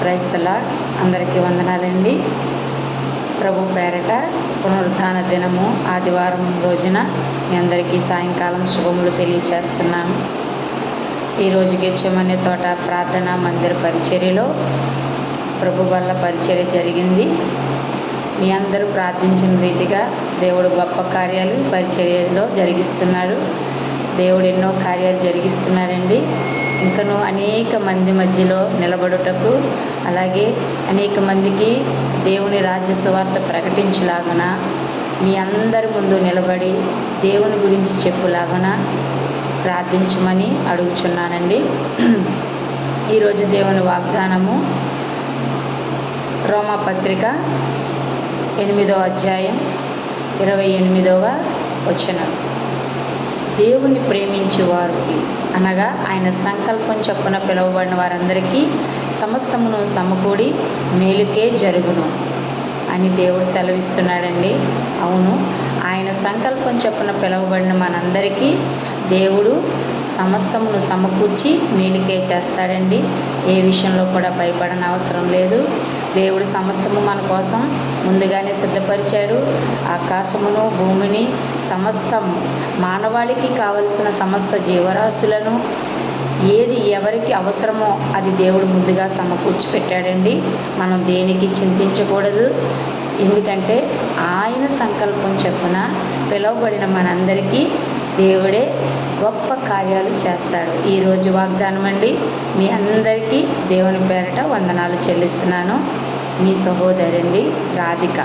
Praise the lord. అందరికీ వందనాలండి. ప్రభు పేరట పునరుద్ధాన దినము ఆదివారం రోజున మీ అందరికీ సాయంకాలం శుభములు తెలియచేస్తున్నాను. ఈరోజు గెత్సేమనే తోట ప్రార్థనా మందిర పరిచర్యలో ప్రభు వల్ల పరిచర్య జరిగింది. మీ అందరూ ప్రార్థించిన రీతిగా దేవుడు గొప్ప కార్యాలు పరిచర్యలో జరిగిస్తున్నాడు. దేవుడు ఎన్నో కార్యాలు జరిగిస్తున్నాడండి. ఇంకను అనేక మంది మధ్యలో నిలబడుటకు, అలాగే అనేక మందికి దేవుని రాజ్య సువార్త ప్రకటించులాగున మీ అందరి ముందు నిలబడి దేవుని గురించి చెప్పులాగున ప్రార్థించమని అడుగుచున్నానండి. ఈరోజు దేవుని వాగ్దానము రోమాపత్రిక 8వ అధ్యాయం 28వ వచనం. దేవుని ప్రేమించే వారికి అనగా ఆయన సంకల్పం చొప్పున పిలువబడిన వారందరికీ సమస్తమును సమకూడి మేలుకే జరుగును అని దేవుడు సెలవిస్తున్నాడండి. అవును, ఆయన సంకల్పం చొప్పున పిలువబడిన మనందరికీ దేవుడు సమస్తమును సమకూర్చి మేలుకే చేస్తాడండి. ఏ విషయంలో కూడా భయపడని అవసరం లేదు. దేవుడు సమస్తము మన కోసం ముందుగానే సిద్ధపరిచాడు. ఆకాశమును, భూమిని, సమస్తం మానవాళికి కావలసిన సమస్త జీవరాశులను ఏది ఎవరికి అవసరమో అది దేవుడు ముందుగా సమకూర్చి పెట్టాడండి. మనం దేనికి చింతించకూడదు. ఎందుకంటే ఆయన సంకల్పం చొప్పున పిలువబడిన మనందరికీ దేవుడే గొప్ప కార్యాలు చేస్తాడు. ఈరోజు వాగ్దానం అండి. మీ అందరికీ దేవుని పేరట వందనాలు చెల్లిస్తున్నాను. మీ సహోదరండి రాధిక.